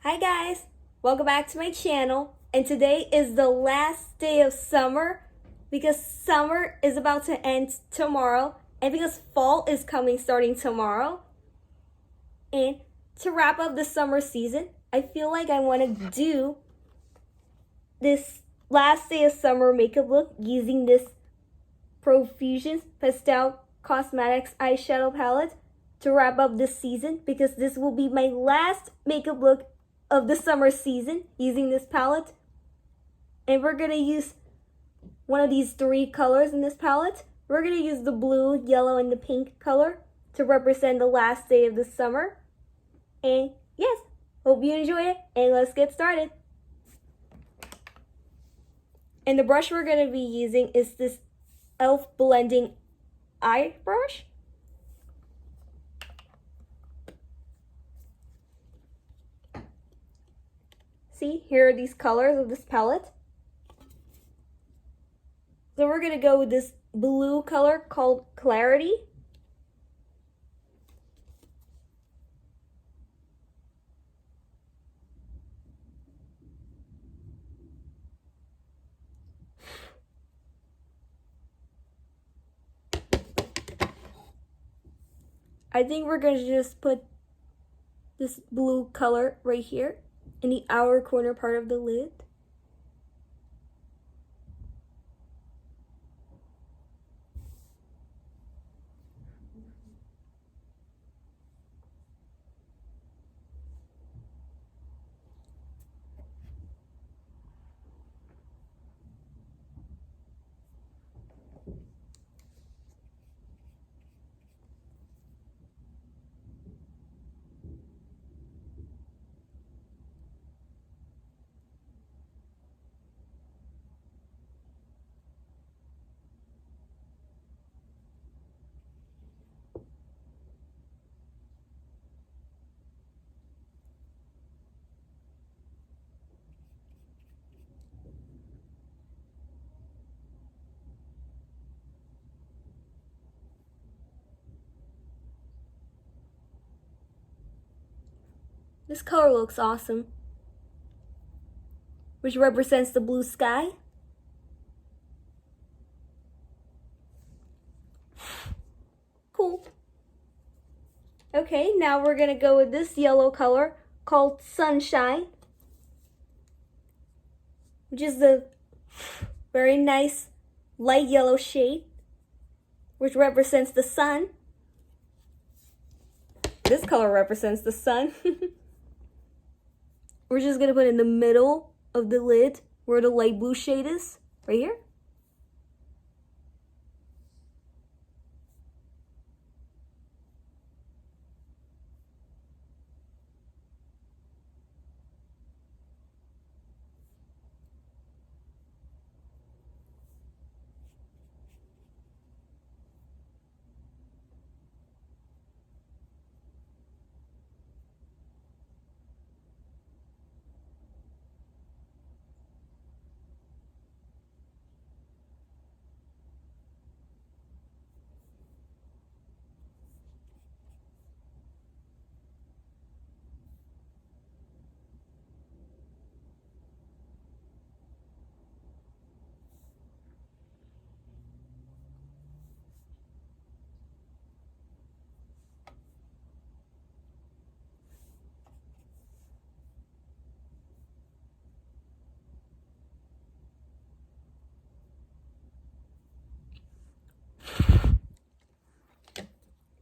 Hi guys, welcome back to my channel, and today is the last day of summer because summer is about to end tomorrow and because fall is coming starting tomorrow. And to wrap up the summer season, I feel like I want to do this last day of summer makeup look using this Profusion Pastel Cosmetics eyeshadow palette to wrap up this season because this will be my last makeup look of the summer season using this palette. And we're going to use one of these three colors in this palette. We're going to use the blue, yellow, and the pink color to represent the last day of the summer. And yes, hope you enjoy it, and let's get started. And the brush we're going to be using is this e.l.f. Blending Eye Brush. See, here are these colors of this palette. So we're going to go with this blue color called Clarity. I think we're going to just put this blue color right here in the outer corner part of the lid. This color looks awesome, which represents the blue sky. Cool. Okay, now we're gonna go with this yellow color called Sunshine, which is the very nice light yellow shade, which represents the sun. This color represents the sun. We're just gonna put it in the middle of the lid where the light blue shade is, right here.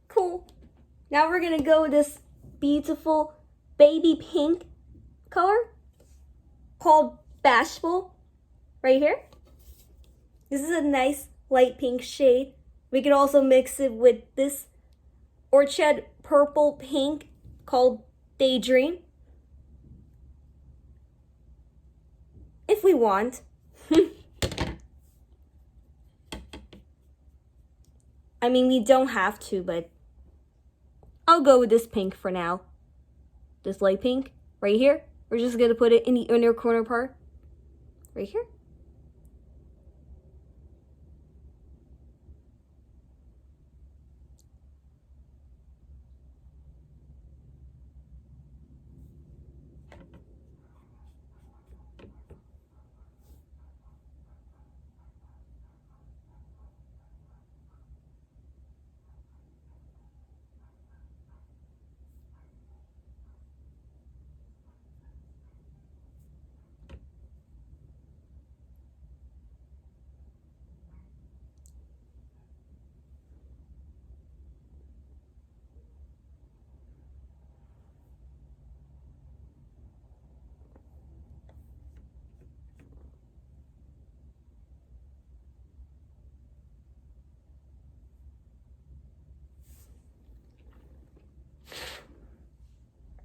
Cool. Now we're gonna go with this beautiful baby pink color called Bashful, right here. This is a nice light pink shade. We could also mix it with this orchid purple pink called Daydream, if we want. I mean, we don't have to, but I'll go with this pink for now. This light pink right here. We're just gonna put it in the inner corner part right here.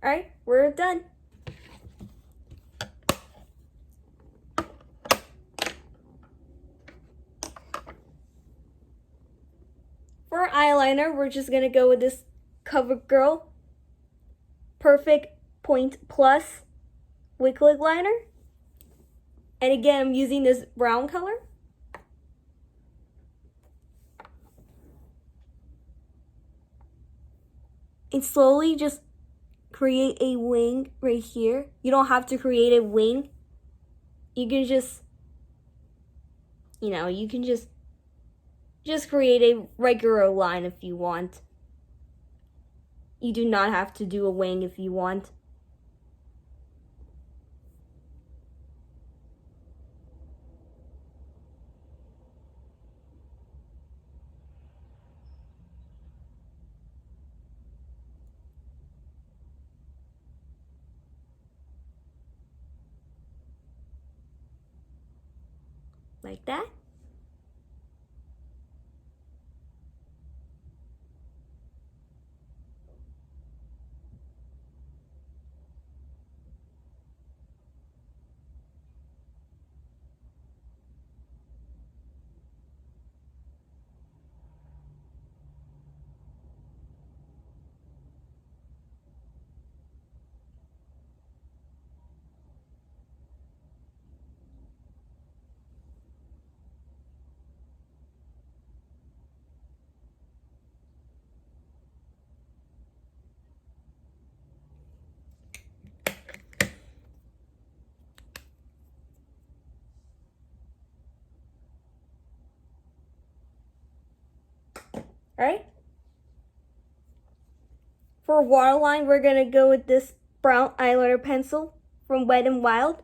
Alright, we're done. For eyeliner, we're just gonna go with this CoverGirl Perfect Point Plus Liquid Liner. And again, I'm using this brown color. And slowly just create a wing right here. You don't have to create a wing. You can just, you can just create a regular line if you want. You do not have to do a wing if you want. Like that. Alright? For waterline, we're gonna go with this brown eyeliner pencil from Wet n Wild.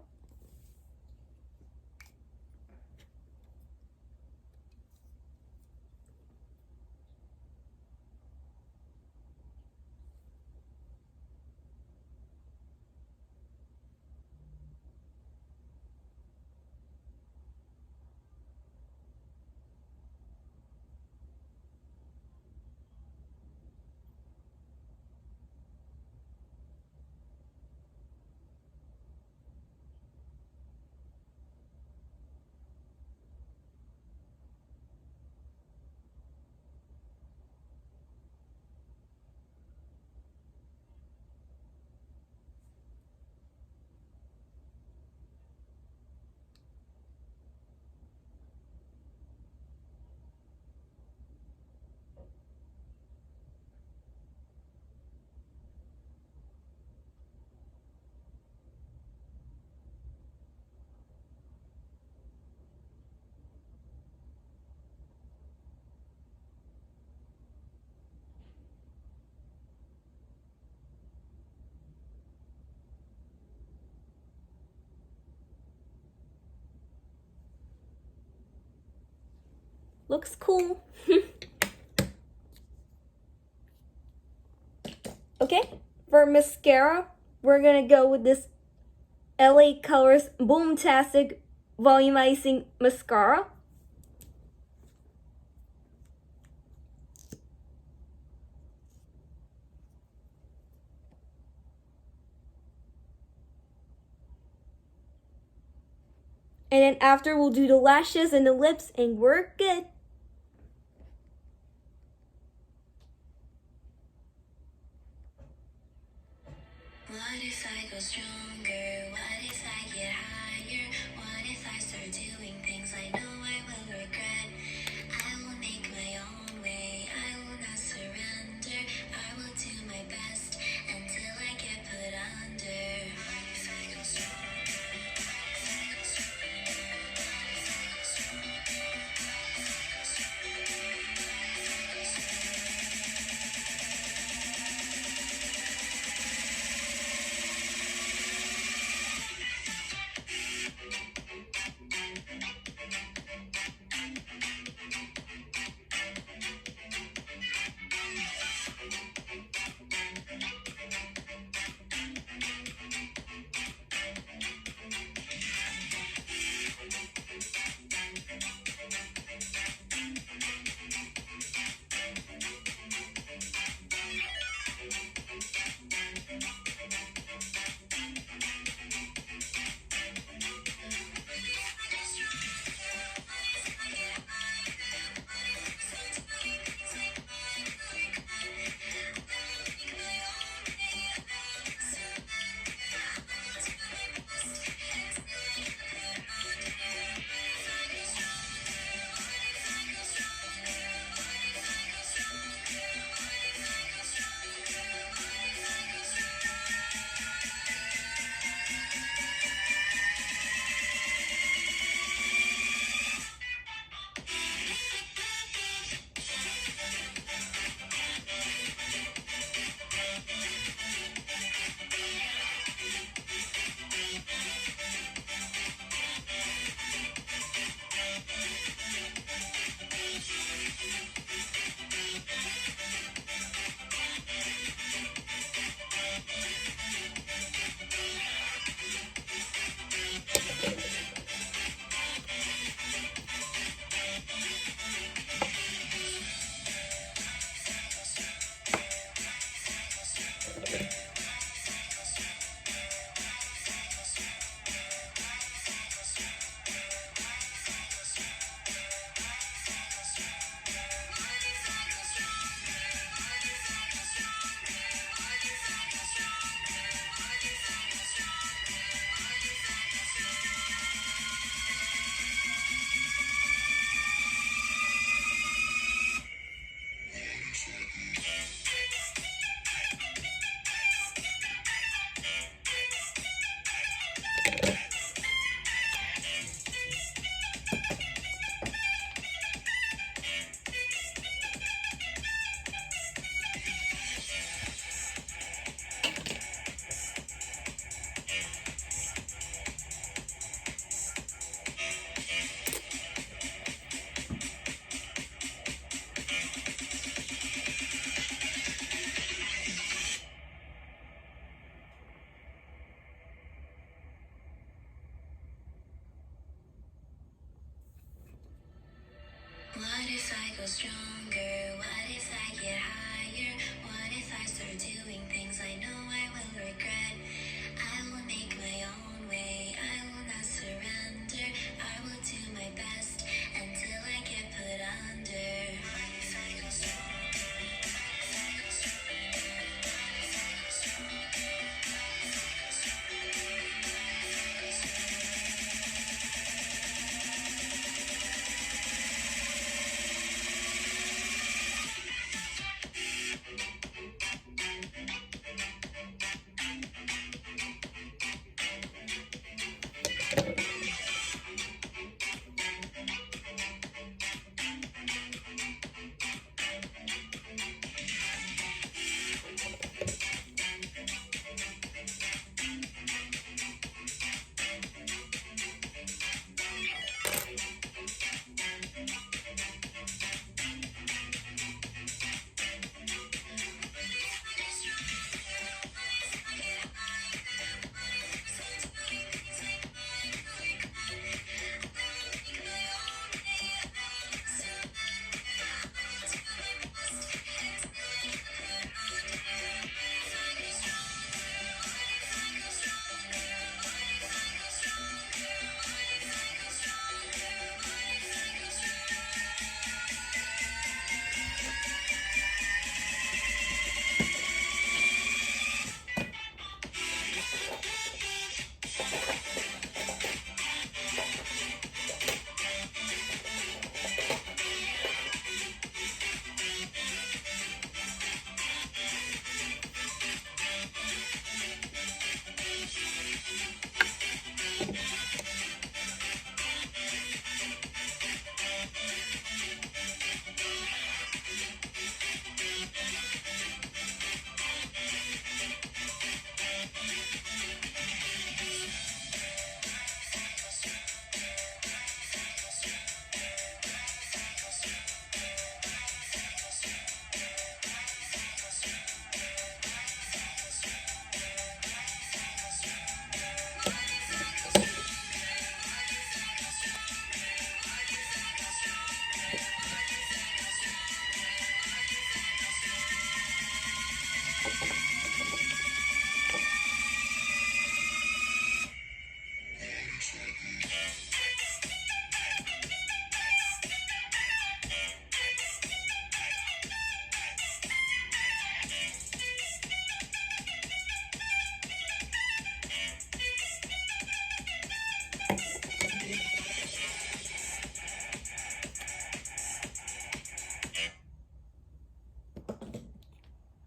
Looks cool. Okay, for mascara, we're gonna go with this LA Colors Boomtastic Volumizing Mascara. And then after, we'll do the lashes and the lips, and we're good. What if I go stronger? What if I get higher? What if I start doing things I know I will regret? I will make my own way. I will not surrender. I will do my best until I get put under. What if I go stronger? What if I go stronger? What if I go stronger? What if I go stronger? go stronger? What if I get higher? What if I start doing things I know I will regret? I will make my own way, I will not surrender. I will do my best until I get put under. What if I go stronger? What if I go stronger? What if I go stronger?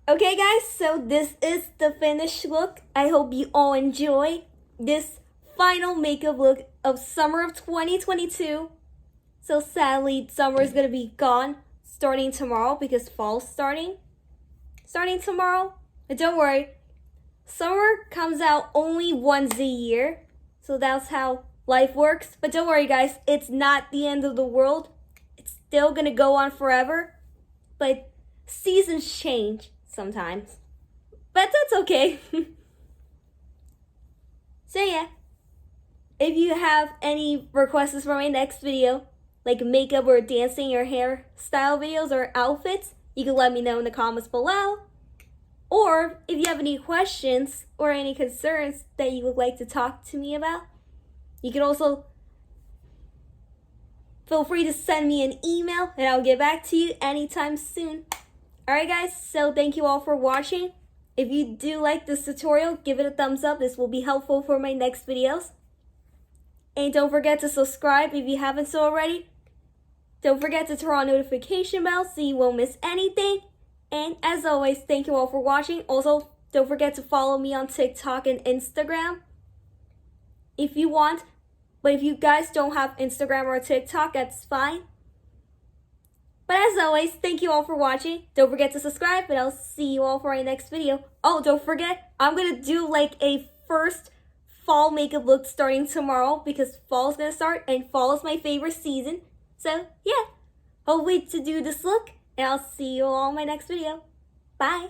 Okay guys, so this is the finished look. I hope you all enjoy this final makeup look of summer of 2022. So sadly, summer is going to be gone starting tomorrow because fall's starting tomorrow. But don't worry, summer comes out only once a year. So that's how life works. But don't worry guys, it's not the end of the world. It's still going to go on forever. But seasons change sometimes, but that's okay. So yeah, if you have any requests for my next video, like makeup or dancing or hairstyle videos or outfits, you can let me know in the comments below. Or if you have any questions or any concerns that you would like to talk to me about, you can also feel free to send me an email and I'll get back to you anytime soon. Alright guys, so thank you all for watching. If you do like this tutorial, give it a thumbs up. This will be helpful for my next videos. And don't forget to subscribe if you haven't so already. Don't forget to turn on notification bell so you won't miss anything. And as always, thank you all for watching. Also, don't forget to follow me on TikTok and Instagram if you want. But if you guys don't have Instagram or TikTok, that's fine. But as always, thank you all for watching. Don't forget to subscribe, and I'll see you all for my next video. Oh, don't forget, I'm going to do like a first fall makeup look starting tomorrow because fall's going to start, and fall is my favorite season. So, yeah, I'll wait to do this look, and I'll see you all in my next video. Bye!